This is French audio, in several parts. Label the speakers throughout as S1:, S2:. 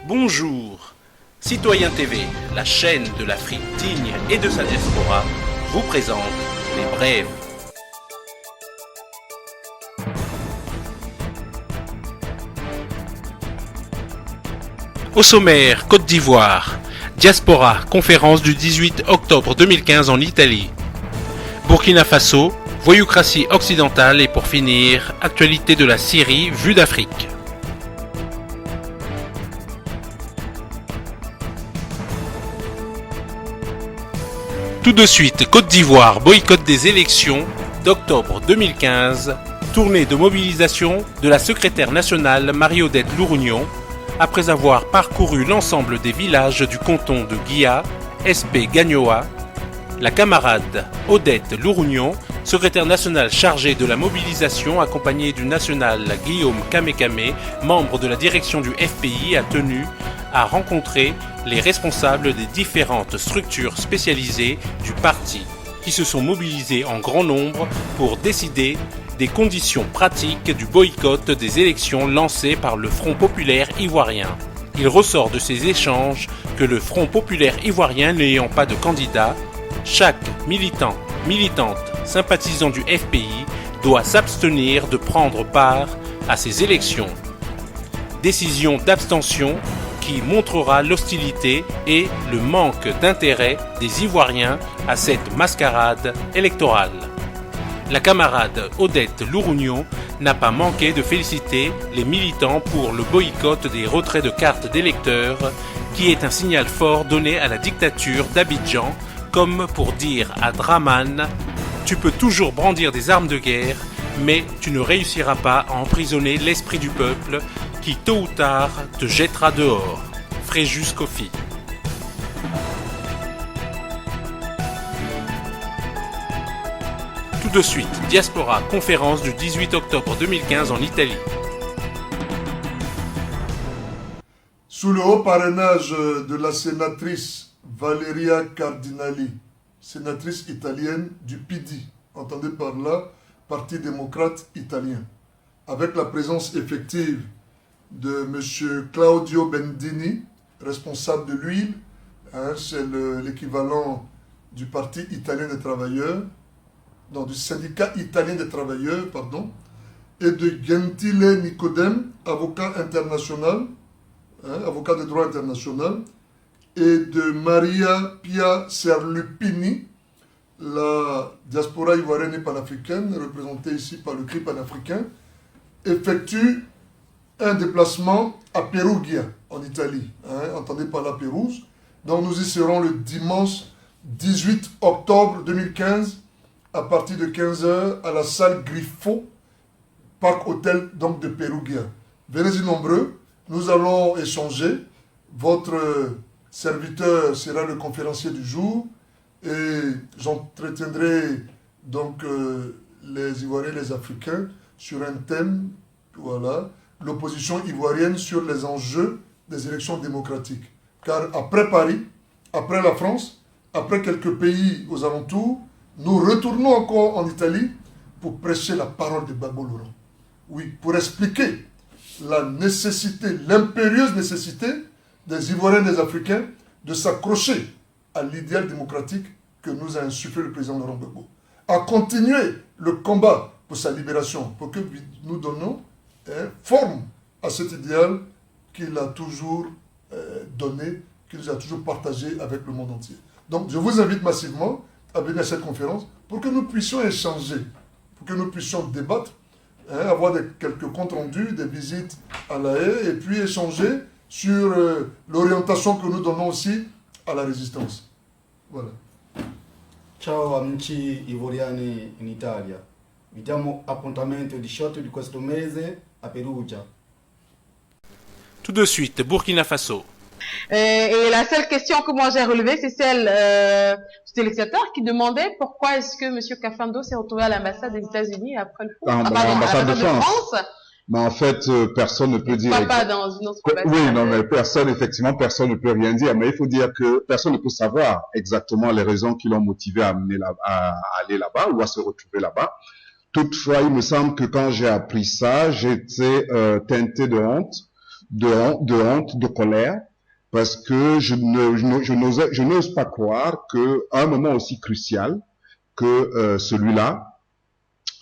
S1: Bonjour, Citoyen TV, la chaîne de l'Afrique digne et de sa diaspora, vous présente les brèves. Au sommaire, Côte d'Ivoire, Diaspora, conférence du 18 octobre 2015 en Italie. Burkina Faso, voyoucratie occidentale et pour finir, actualité de la Syrie vue d'Afrique. Tout de suite, Côte d'Ivoire boycott des élections d'octobre 2015, tournée de mobilisation de la secrétaire nationale Marie-Odette Lourugnon, après avoir parcouru l'ensemble des villages du canton de Guia, SP Gagnoa. La camarade Odette Lourugnon, secrétaire nationale chargée de la mobilisation, accompagnée du national Guillaume Kamekame, membre de la direction du FPI, a tenu à rencontrer les responsables des différentes structures spécialisées du parti, qui se sont mobilisés en grand nombre pour décider des conditions pratiques du boycott des élections lancées par le Front populaire ivoirien. Il ressort de ces échanges que le Front populaire ivoirien n'ayant pas de candidat, chaque militant, militante, sympathisant du FPI doit s'abstenir de prendre part à ces élections. Décision d'abstention qui montrera l'hostilité et le manque d'intérêt des Ivoiriens à cette mascarade électorale. La camarade Odette Lourugnon n'a pas manqué de féliciter les militants pour le boycott des retraits de cartes d'électeurs, qui est un signal fort donné à la dictature d'Abidjan, comme pour dire à Draman « Tu peux toujours brandir des armes de guerre, mais tu ne réussiras pas à emprisonner l'esprit du peuple qui tôt ou tard te jettera dehors. » Fréjus Kofi. Tout de suite, Diaspora, conférence du 18 octobre 2015 en Italie.
S2: Sous le haut parrainage de la sénatrice Valeria Cardinali, sénatrice italienne du PD, entendez par là, Parti démocrate italien, avec la présence effective de M. Claudio Bendini, responsable de l'huile, c'est l'équivalent du Parti italien des travailleurs, du syndicat italien des travailleurs, et de Gentile Nicodème, avocat international, avocat de droit international, et de Maria Pia Serlupini, la diaspora ivoirienne et panafricaine, représentée ici par le CRI panafricain, effectue un déplacement à Perugia, en Italie, entendez par la Pérouse. Donc nous y serons le dimanche 18 octobre 2015, à partir de 15h, à la salle Griffo, Parc Hôtel donc de Perugia. Venez-y nombreux, nous allons échanger. Votre serviteur sera le conférencier du jour et j'entretiendrai donc les Ivoiriens et les Africains sur un thème, voilà, l'opposition ivoirienne sur les enjeux des élections démocratiques. Car après Paris, après la France, après quelques pays aux alentours, nous retournons encore en Italie pour prêcher la parole de Gbagbo Laurent. Oui, pour expliquer la nécessité, l'impérieuse nécessité des Ivoiriens et des Africains de s'accrocher à l'idéal démocratique que nous a insufflé le président Laurent Gbagbo. À continuer le combat pour sa libération, pour que nous donnions forme à cet idéal qu'il a toujours donné, qu'il nous a toujours partagé avec le monde entier. Donc je vous invite massivement à venir à cette conférence pour que nous puissions échanger, pour que nous puissions débattre, avoir quelques comptes rendus, des visites à La Haye, et puis échanger sur l'orientation que nous donnons aussi à la résistance. Voilà.
S3: Ciao amici ivoriani in Italia. Vi diamo appuntamento 18 di questo mese a Perugia.
S1: Tout de suite, Burkina Faso.
S4: Et la seule question que moi j'ai relevée, c'est celle du téléspectateur qui demandait pourquoi est-ce que M. Kafando s'est retrouvé à l'ambassade des États-Unis après le coup.
S5: À l'ambassade de France. Mais en fait, personne ne peut dire.
S4: Pas dans une autre ambassade.
S5: Oui, non, mais personne ne peut rien dire. Mais il faut dire que personne ne peut savoir exactement les raisons qui l'ont motivé à aller là-bas ou à se retrouver là-bas. Toutefois, il me semble que quand j'ai appris ça, j'étais teinté de honte de honte, de colère, parce que je n'ose pas croire que à un moment aussi crucial que celui-là,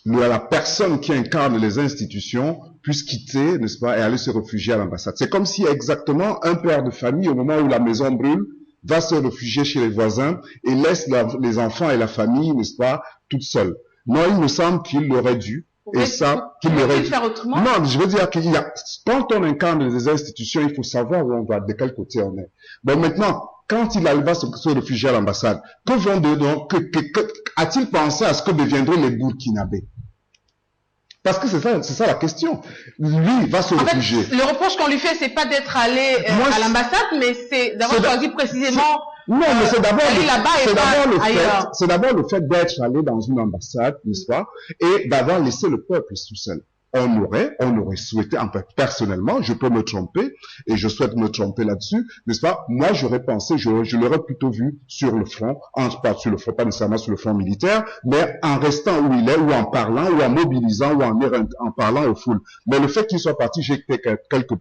S5: la personne qui incarne les institutions puisse quitter, n'est-ce pas, et aller se réfugier à l'ambassade. C'est comme si exactement un père de famille, au moment où la maison brûle, va se réfugier chez les voisins et laisse les enfants et la famille, n'est-ce pas, toutes seules. Non, il me semble qu'il l'aurait dû. Et ça, qu'il aurait dû
S4: faire autrement.
S5: Non, je veux dire qu'il y a, quand on incarne les institutions, il faut savoir où on va, de quel côté on est. Bon, maintenant, quand il va se réfugier à l'ambassade, a-t-il pensé à ce que deviendraient les Burkinabés? Parce que c'est ça la question. Lui va se réfugier.
S4: Le reproche qu'on lui fait, c'est pas d'être allé à l'ambassade, mais c'est d'avoir choisi précisément.
S5: Non, mais c'est d'abord
S4: le
S5: fait d'être allé dans une ambassade, n'est-ce pas, et d'avoir laissé le peuple sous seul. On aurait souhaité, en fait, personnellement, je peux me tromper, et je souhaite me tromper là-dessus, n'est-ce pas? Moi, j'aurais pensé, je l'aurais plutôt vu sur le front, pas sur le front, pas nécessairement sur le front militaire, mais en restant où il est, ou en parlant, ou en mobilisant, ou en parlant aux foules. Mais le fait qu'il soit parti, j'ai été quelque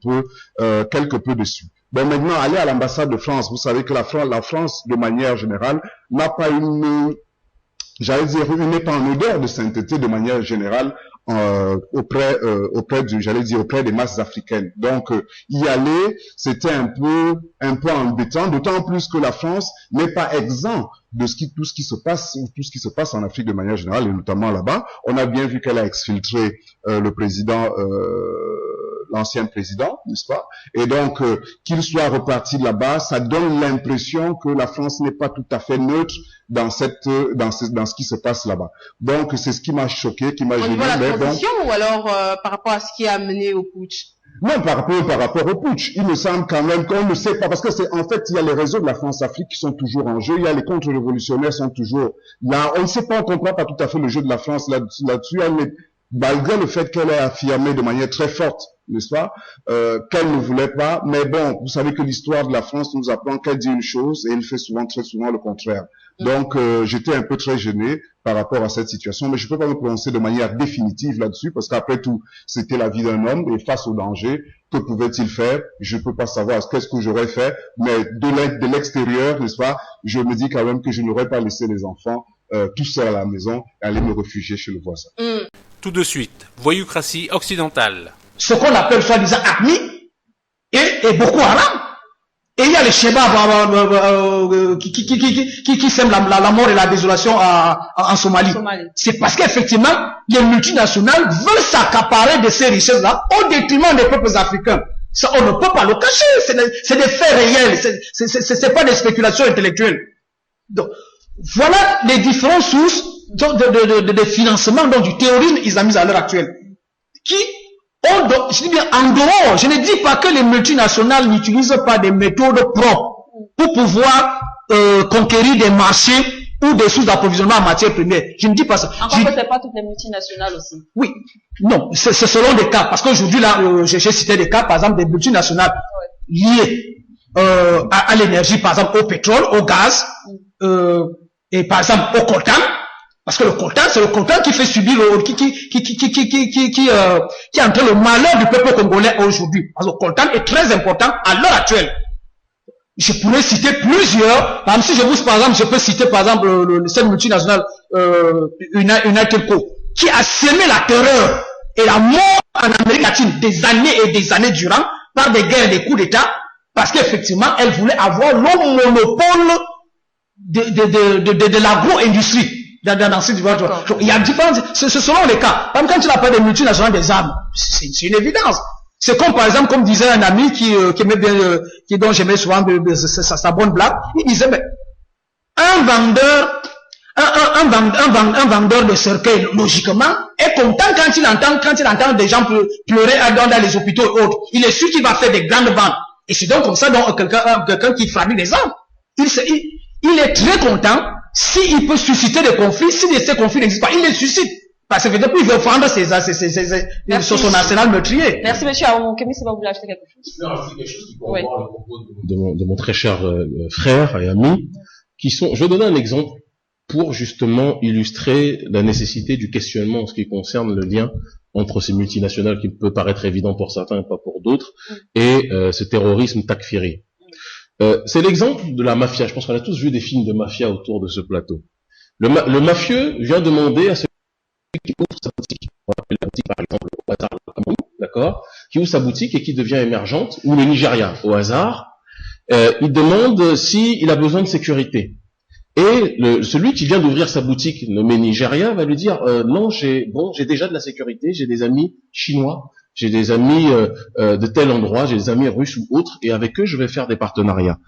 S5: peu déçu. Bon, maintenant, aller à l'ambassade de France, vous savez que la France, de manière générale, n'a pas n'est pas en odeur de sainteté de manière générale, auprès des masses africaines. Donc y aller, c'était un peu embêtant, d'autant plus que la France n'est pas exempt de tout ce qui se passe en Afrique de manière générale, et notamment là-bas. On a bien vu qu'elle a exfiltré le président, l'ancien président, n'est-ce pas? Et donc qu'il soit reparti de là-bas, ça donne l'impression que la France n'est pas tout à fait neutre dans ce qui se passe là-bas. Donc c'est ce qui m'a choqué, qui m'a gêné.
S4: La transition, ou alors par rapport à ce qui a mené au putsch?
S5: Non, par rapport au putsch. Il me semble quand même qu'on ne sait pas, parce que en fait, il y a les réseaux de la France-Afrique qui sont toujours en jeu, il y a les contre-révolutionnaires sont toujours là. On ne sait pas, on comprend pas tout à fait le jeu de la France là-dessus. Malgré le fait qu'elle ait affirmé de manière très forte, n'est-ce pas, qu'elle ne voulait pas, mais bon, vous savez que l'histoire de la France nous apprend qu'elle dit une chose et elle fait très souvent le contraire. Donc, j'étais un peu très gêné par rapport à cette situation, mais je peux pas me prononcer de manière définitive là-dessus, parce qu'après tout, c'était la vie d'un homme, et face au danger, que pouvait-il faire? Je peux pas savoir qu'est-ce que j'aurais fait, mais de l'extérieur, n'est-ce pas, je me dis quand même que je n'aurais pas laissé les enfants tout seuls à la maison et aller me réfugier chez le voisin.
S1: Tout de suite, voyoucratie occidentale.
S6: Ce qu'on appelle soi-disant ACMI et Boko Haram. Et il y a les schémas qui sèment la mort et la désolation en Somalie. C'est parce qu'effectivement, les multinationales veulent s'accaparer de ces richesses-là au détriment des peuples africains. Ça, on ne peut pas le cacher. C'est des faits réels. C'est pas des spéculations intellectuelles. Donc, voilà les différentes sources de financement du terrorisme islamiste à l'heure actuelle. Qui je dis bien en dehors, je ne dis pas que les multinationales n'utilisent pas des méthodes propres pour pouvoir conquérir des marchés ou des sources d'approvisionnement en matières premières. Je ne dis pas ça.
S7: Encore que c'est pas toutes les multinationales aussi.
S6: Oui. Non, c'est selon des cas. Parce qu'aujourd'hui, là, j'ai cité des cas, par exemple, des multinationales liées à l'énergie, par exemple, au pétrole, au gaz, et par exemple, au coltan. Parce que le coltan, c'est le coltan qui fait subir qui entraîne le malheur du peuple congolais aujourd'hui. Parce que le coltan est très important à l'heure actuelle. Je pourrais citer plusieurs. Par exemple, si je vous, par exemple, je peux citer, par exemple, cette multinationale, United Co, qui a semé la terreur et la mort en Amérique latine des années durant, par des guerres et des coups d'État, parce qu'effectivement, elle voulait avoir le monopole de l'agro-industrie. Dans ce il y a différentes, c'est selon les cas. Même quand tu appelles des multinationales des armes, c'est une évidence. C'est comme, par exemple, comme disait un ami qui aimait bien, dont j'aimais souvent sa bonne blague, il disait, mais, un vendeur de cercueil, logiquement, est content quand il entend des gens pleurer dans les hôpitaux et autres. Il est sûr qu'il va faire des grandes ventes. Et c'est donc comme ça, donc, quelqu'un qui fabrique des armes. Il est très content s'il peut susciter des conflits, si ces conflits n'existent pas, il les suscite. Parce que depuis, il veut vendre son arsenal meurtrier.
S7: Merci, monsieur Aoumou. Kémy, c'est pas vous voulez acheter quelque chose?
S8: Non, c'est quelque chose qui corrobore le propos de mon très cher frère et ami, je vais donner un exemple pour justement illustrer la nécessité du questionnement en ce qui concerne le lien entre ces multinationales qui peut paraître évident pour certains et pas pour d'autres, et ce terrorisme takfiri. C'est l'exemple de la mafia. Je pense qu'on a tous vu des films de mafia autour de ce plateau. Le mafieux vient demander à celui qui ouvre sa boutique, on va appeler la boutique par exemple au hasard, d'accord, qui ouvre sa boutique et qui devient émergente, ou le Nigeria au hasard, il demande s'il a besoin de sécurité. Et celui qui vient d'ouvrir sa boutique nommé Nigeria va lui dire non, j'ai déjà de la sécurité, j'ai des amis chinois, j'ai des amis de tel endroit, j'ai des amis russes ou autres, et avec eux je vais faire des partenariats.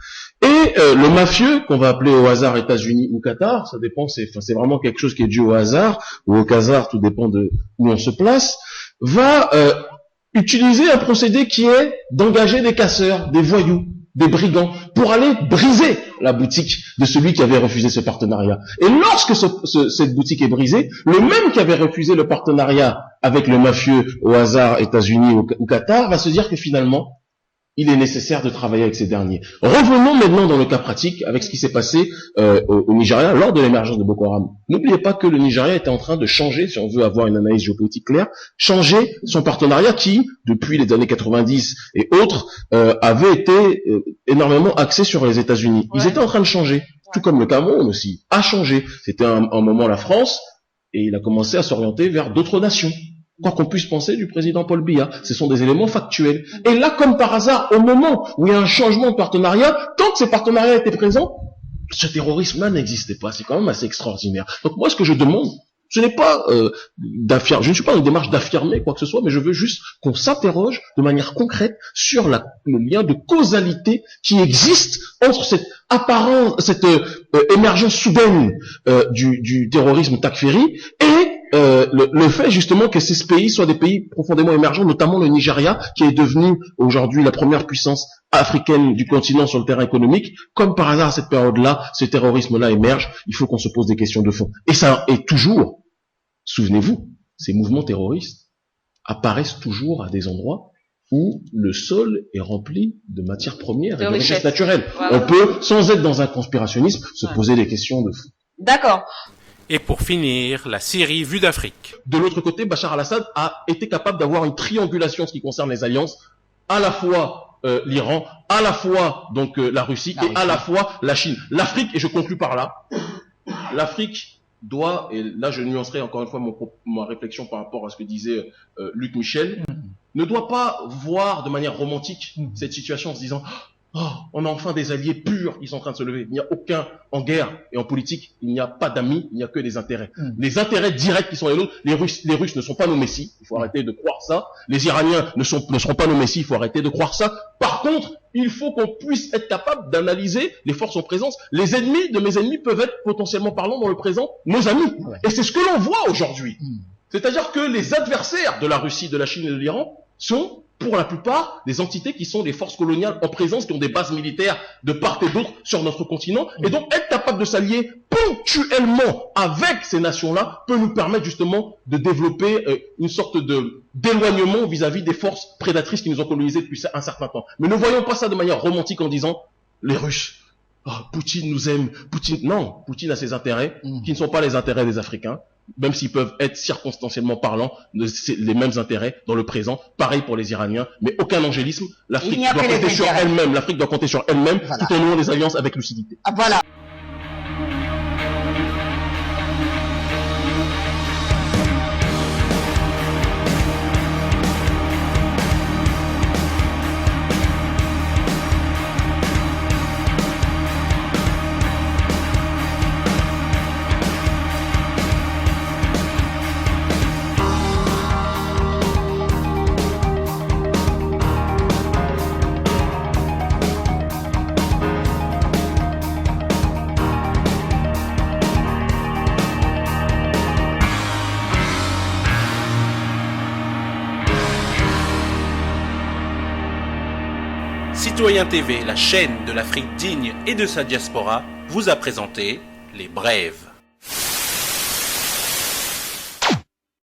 S8: Et le mafieux, qu'on va appeler au hasard États-Unis ou Qatar, ça dépend, c'est vraiment quelque chose qui est dû au hasard ou au hasard, tout dépend de où on se place, va utiliser un procédé qui est d'engager des casseurs, des voyous, des brigands, pour aller briser la boutique de celui qui avait refusé ce partenariat. Et lorsque cette boutique est brisée, le même qui avait refusé le partenariat avec le mafieux au hasard États-Unis ou Qatar va se dire que finalement, il est nécessaire de travailler avec ces derniers. Revenons maintenant dans le cas pratique avec ce qui s'est passé au Nigeria lors de l'émergence de Boko Haram. N'oubliez pas que le Nigeria était en train de changer, si on veut avoir une analyse géopolitique claire, changer son partenariat qui, depuis les années 90 et autres, avait été énormément axé sur les États-Unis. Ils étaient en train de changer, tout comme le Cameroun aussi, a changé. C'était un moment la France, et il a commencé à s'orienter vers d'autres nations. Quoi qu'on puisse penser du président Paul Biya, ce sont des éléments factuels. Et là, comme par hasard, au moment où il y a un changement de partenariat, tant que ces partenariats étaient présents, ce terrorisme-là n'existait pas. C'est quand même assez extraordinaire. Donc moi, ce que je demande, ce n'est pas d'affirmer, je ne suis pas dans une démarche d'affirmer quoi que ce soit, mais je veux juste qu'on s'interroge de manière concrète sur le lien de causalité qui existe entre cette émergence soudaine du terrorisme takfiri et le fait justement que ces pays soient des pays profondément émergents, notamment le Nigeria, qui est devenu aujourd'hui la première puissance africaine du continent sur le terrain économique. Comme par hasard, à cette période-là, ce terrorisme-là émerge, il faut qu'on se pose des questions de fond. Et ça est toujours, souvenez-vous, ces mouvements terroristes apparaissent toujours à des endroits où le sol est rempli de matières premières et de richesses naturelles. Voilà. On peut, sans être dans un conspirationnisme, se poser des questions de fond.
S7: D'accord.
S1: Et pour finir, la Syrie vue d'Afrique.
S8: De l'autre côté, Bachar al-Assad a été capable d'avoir une triangulation en ce qui concerne les alliances, à la fois l'Iran, à la fois donc la Russie et à la fois la Chine. L'Afrique, et je conclus par là, l'Afrique doit, et là je nuancerai encore une fois ma réflexion par rapport à ce que disait Luc Michel, ne doit pas voir de manière romantique cette situation en se disant oh, on a enfin des alliés purs qui sont en train de se lever. Il n'y a aucun, en guerre et en politique, il n'y a pas d'amis, il n'y a que des intérêts. Les intérêts directs qui sont les nôtres, les Russes ne sont pas nos messies, il faut arrêter de croire ça. Les Iraniens ne seront pas nos messies, il faut arrêter de croire ça. Par contre, il faut qu'on puisse être capable d'analyser les forces en présence. Les ennemis de mes ennemis peuvent être potentiellement parlant dans le présent nos amis. Et c'est ce que l'on voit aujourd'hui. C'est-à-dire que les adversaires de la Russie, de la Chine et de l'Iran sont pour la plupart des entités qui sont des forces coloniales en présence, qui ont des bases militaires de part et d'autre sur notre continent. Et donc, être capable de s'allier ponctuellement avec ces nations-là peut nous permettre justement de développer une sorte d'éloignement vis-à-vis des forces prédatrices qui nous ont colonisés depuis un certain temps. Mais ne voyons pas ça de manière romantique en disant les Russes, oh, Poutine nous aime, Poutine... Non, Poutine a ses intérêts qui ne sont pas les intérêts des Africains. Même s'ils peuvent être circonstanciellement parlant les mêmes intérêts dans le présent, pareil pour les Iraniens, mais aucun angélisme. L'Afrique doit compter sur elle-même. L'Afrique doit compter sur elle-même, tout en nouant des alliances avec lucidité.
S7: Ah, voilà.
S1: Citoyen TV, la chaîne de l'Afrique digne et de sa diaspora, vous a présenté Les Brèves.